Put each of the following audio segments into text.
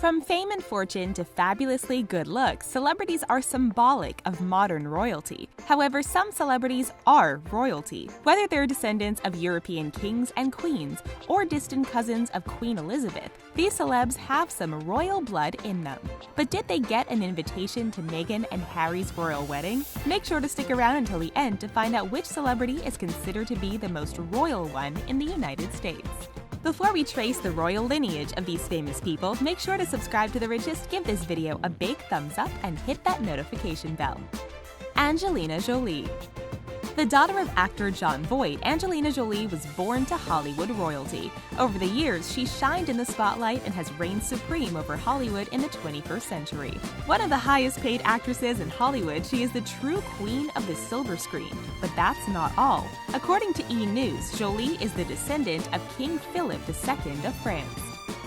From fame and fortune to fabulously good looks, celebrities are symbolic of modern royalty. However, some celebrities are royalty. Whether they're descendants of European kings and queens or distant cousins of Queen Elizabeth, these celebs have some royal blood in them. But did they get an invitation to Meghan and Harry's royal wedding? Make sure to stick around until the end to find out which celebrity is considered to be the most royal one in the United States. Before we trace the royal lineage of these famous people, make sure to subscribe to The Richest, give this video a big thumbs up, and hit that notification bell. Angelina Jolie. The daughter of actor Jon Voight, Angelina Jolie was born to Hollywood royalty. Over the years, she shined in the spotlight and has reigned supreme over Hollywood in the 21st century. One of the highest-paid actresses in Hollywood, she is the true queen of the silver screen. But that's not all. According to E! News, Jolie is the descendant of King Philip II of France.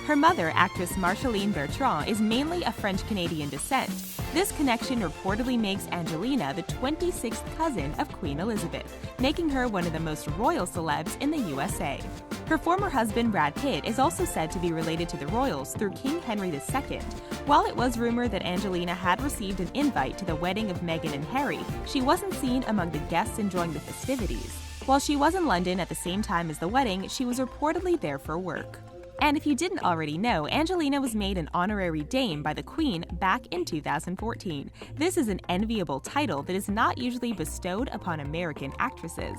Her mother, actress Marceline Bertrand, is mainly of French-Canadian descent. This connection reportedly makes Angelina the 26th cousin of Queen Elizabeth, making her one of the most royal celebs in the USA. Her former husband, Brad Pitt, is also said to be related to the royals through King Henry II. While it was rumored that Angelina had received an invite to the wedding of Meghan and Harry, she wasn't seen among the guests enjoying the festivities. While she was in London at the same time as the wedding, she was reportedly there for work. And if you didn't already know, Angelina was made an honorary dame by the Queen back in 2014. This is an enviable title that is not usually bestowed upon American actresses.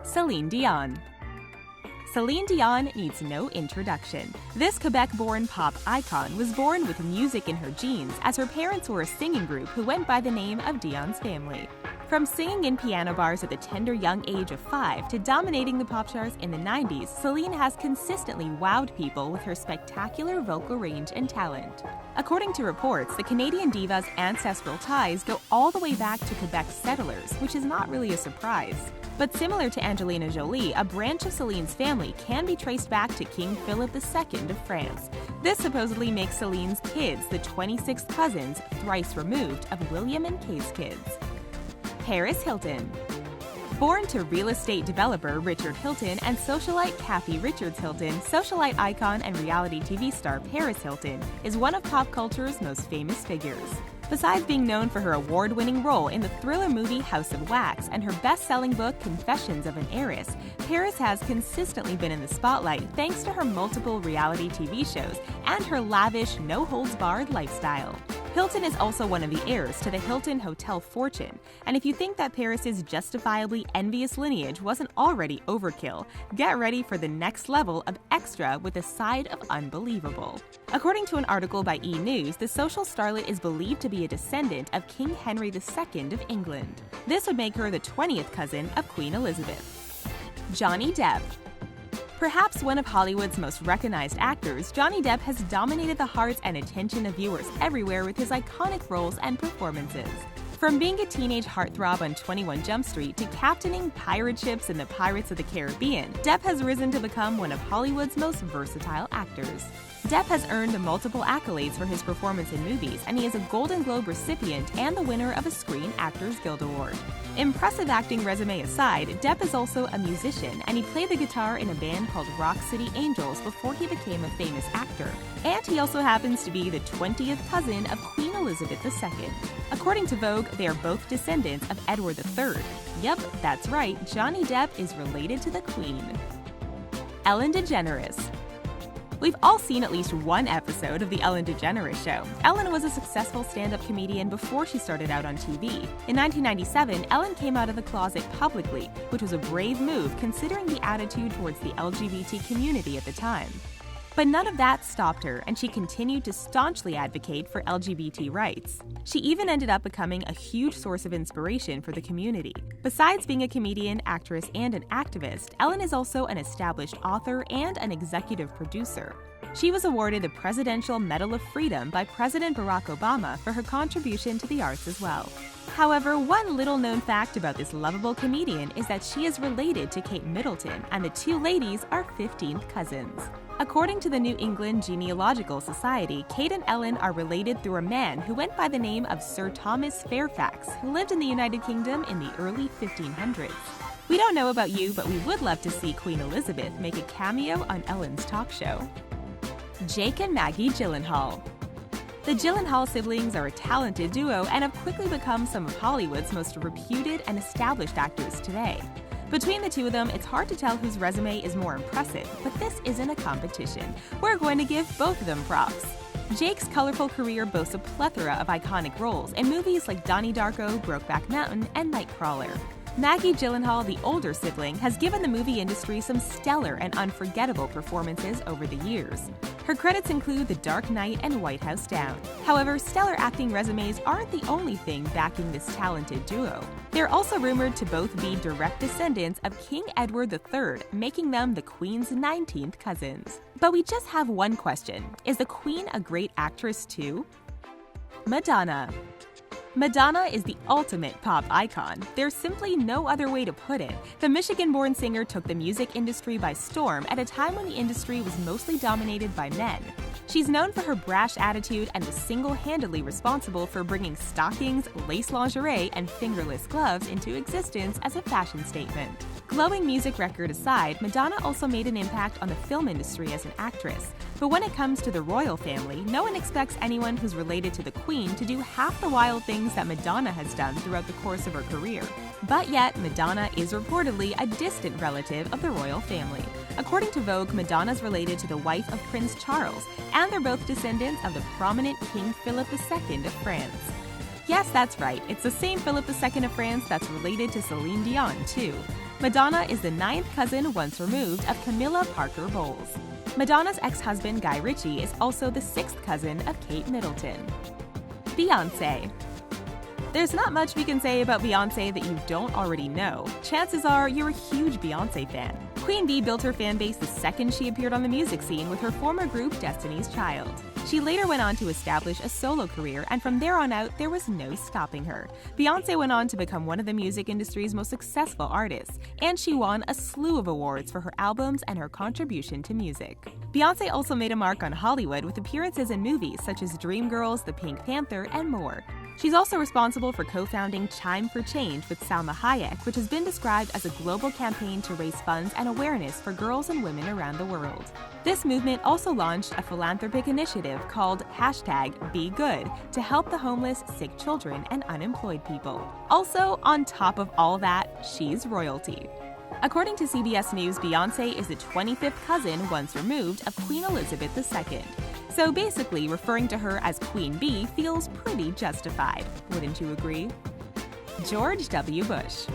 Celine Dion. Celine Dion needs no introduction. This Quebec-born pop icon was born with music in her genes, as her parents were a singing group who went by the name of Dion's Family. From singing in piano bars at the tender young age of 5 to dominating the pop charts in the 90s, Celine has consistently wowed people with her spectacular vocal range and talent. According to reports, the Canadian diva's ancestral ties go all the way back to Quebec settlers, which is not really a surprise. But similar to Angelina Jolie, a branch of Celine's family can be traced back to King Philip II of France. This supposedly makes Celine's kids the 26th cousins, thrice removed, of William and Kate's kids. Paris Hilton. Born to real estate developer Richard Hilton and socialite Kathy Richards Hilton, socialite icon and reality TV star Paris Hilton is one of pop culture's most famous figures. Besides being known for her award-winning role in the thriller movie House of Wax and her best-selling book Confessions of an Heiress, Paris has consistently been in the spotlight thanks to her multiple reality TV shows and her lavish, no-holds-barred lifestyle. Hilton is also one of the heirs to the Hilton Hotel fortune, and if you think that Paris's justifiably envious lineage wasn't already overkill, get ready for the next level of extra with a side of unbelievable. According to an article by E! News, the social starlet is believed to be a descendant of King Henry II of England. This would make her the 20th cousin of Queen Elizabeth. Johnny Depp. Perhaps one of Hollywood's most recognized actors, Johnny Depp has dominated the hearts and attention of viewers everywhere with his iconic roles and performances. From being a teenage heartthrob on 21 Jump Street to captaining pirate ships in the Pirates of the Caribbean, Depp has risen to become one of Hollywood's most versatile actors. Depp has earned multiple accolades for his performance in movies, and he is a Golden Globe recipient and the winner of a Screen Actors Guild Award. Impressive acting resume aside, Depp is also a musician, and he played the guitar in a band called Rock City Angels before he became a famous actor. And he also happens to be the 20th cousin of Queen Elizabeth II. According to Vogue, they are both descendants of Edward III. Yep, that's right, Johnny Depp is related to the Queen. Ellen DeGeneres. We've all seen at least one episode of The Ellen DeGeneres Show. Ellen was a successful stand-up comedian before she started out on TV. In 1997, Ellen came out of the closet publicly, which was a brave move considering the attitude towards the LGBT community at the time. But none of that stopped her, and she continued to staunchly advocate for LGBT rights. She even ended up becoming a huge source of inspiration for the community. Besides being a comedian, actress, and an activist, Ellen is also an established author and an executive producer. She was awarded the Presidential Medal of Freedom by President Barack Obama for her contribution to the arts as well. However, one little-known fact about this lovable comedian is that she is related to Kate Middleton, and the two ladies are 15th cousins. According to the New England Genealogical Society, Kate and Ellen are related through a man who went by the name of Sir Thomas Fairfax, who lived in the United Kingdom in the early 1500s. We don't know about you, but we would love to see Queen Elizabeth make a cameo on Ellen's talk show. Jake and Maggie Gyllenhaal. The Gyllenhaal siblings are a talented duo and have quickly become some of Hollywood's most reputed and established actors today. Between the two of them, it's hard to tell whose resume is more impressive, but this isn't a competition. We're going to give both of them props. Jake's colorful career boasts a plethora of iconic roles in movies like Donnie Darko, Brokeback Mountain, and Nightcrawler. Maggie Gyllenhaal, the older sibling, has given the movie industry some stellar and unforgettable performances over the years. Her credits include The Dark Knight and White House Down. However, stellar acting resumes aren't the only thing backing this talented duo. They're also rumored to both be direct descendants of King Edward III, making them the Queen's 19th cousins. But we just have one question. Is the Queen a great actress too? Madonna. Madonna is the ultimate pop icon. There's simply no other way to put it. The Michigan-born singer took the music industry by storm at a time when the industry was mostly dominated by men. She's known for her brash attitude and was single-handedly responsible for bringing stockings, lace lingerie, and fingerless gloves into existence as a fashion statement. Glowing music record aside, Madonna also made an impact on the film industry as an actress. But when it comes to the royal family, no one expects anyone who's related to the Queen to do half the wild things that Madonna has done throughout the course of her career. But yet, Madonna is reportedly a distant relative of the royal family. According to Vogue, Madonna's related to the wife of Prince Charles, and they're both descendants of the prominent King Philip II of France. Yes, that's right, it's the same Philip II of France that's related to Celine Dion, too. Madonna is the 9th cousin once removed of Camilla Parker Bowles. Madonna's ex-husband Guy Ritchie is also the 6th cousin of Kate Middleton. Beyoncé. There's not much we can say about Beyoncé that you don't already know. Chances are you're a huge Beyoncé fan. Queen Bee built her fan base the second she appeared on the music scene with her former group Destiny's Child. She later went on to establish a solo career, and from there on out, there was no stopping her. Beyoncé went on to become one of the music industry's most successful artists, and she won a slew of awards for her albums and her contribution to music. Beyoncé also made a mark on Hollywood with appearances in movies such as Dreamgirls, The Pink Panther, and more. She's also responsible for co-founding Chime for Change with Salma Hayek, which has been described as a global campaign to raise funds and awareness for girls and women around the world. This movement also launched a philanthropic initiative called #BeGood to help the homeless, sick children, and unemployed people. Also, on top of all that, she's royalty. According to CBS News, Beyoncé is the 25th cousin once removed of Queen Elizabeth II. So basically, referring to her as Queen Bee feels pretty justified. Wouldn't you agree? George W. Bush.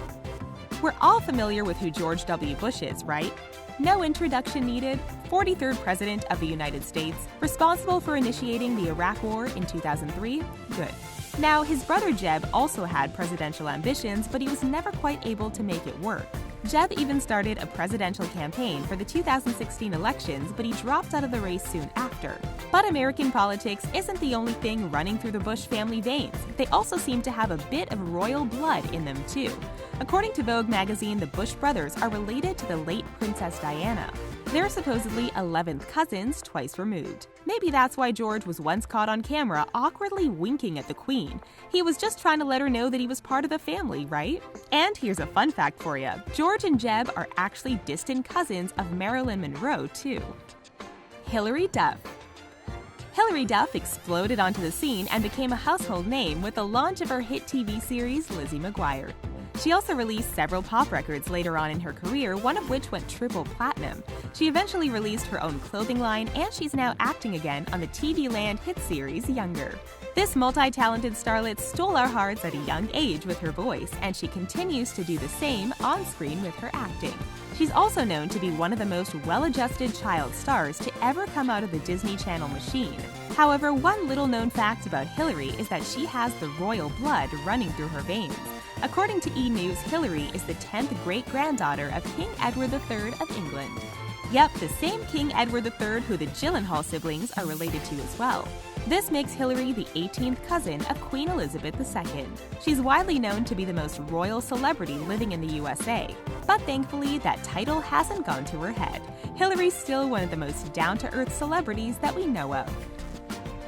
We're all familiar with who George W. Bush is, right? No introduction needed. 43rd President of the United States, responsible for initiating the Iraq War in 2003? Good. Now, his brother Jeb also had presidential ambitions, but he was never quite able to make it work. Jeb even started a presidential campaign for the 2016 elections, but he dropped out of the race soon after. But American politics isn't the only thing running through the Bush family veins. They also seem to have a bit of royal blood in them, too. According to Vogue magazine, the Bush brothers are related to the late Princess Diana. They're supposedly 11th cousins, twice removed. Maybe that's why George was once caught on camera awkwardly winking at the Queen. He was just trying to let her know that he was part of the family, right? And here's a fun fact for you. George and Jeb are actually distant cousins of Marilyn Monroe, too. Hilary Duff. Hilary Duff exploded onto the scene and became a household name with the launch of her hit TV series Lizzie McGuire. She also released several pop records later on in her career, one of which went triple platinum. She eventually released her own clothing line, and she's now acting again on the TV Land hit series Younger. This multi-talented starlet stole our hearts at a young age with her voice, and she continues to do the same on screen with her acting. She's also known to be one of the most well-adjusted child stars to ever come out of the Disney Channel machine. However, one little-known fact about Hilary is that she has the royal blood running through her veins. According to E! News, Hilary is the 10th great-granddaughter of King Edward III of England. Yep, the same King Edward III who the Gyllenhaal siblings are related to as well. This makes Hilary the 18th cousin of Queen Elizabeth II. She's widely known to be the most royal celebrity living in the USA. But thankfully, that title hasn't gone to her head. Hilary's still one of the most down-to-earth celebrities that we know of.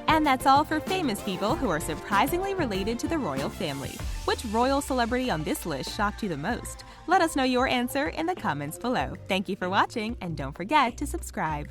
And that's all for famous people who are surprisingly related to the royal family. Which royal celebrity on this list shocked you the most? Let us know your answer in the comments below. Thank you for watching, and don't forget to subscribe.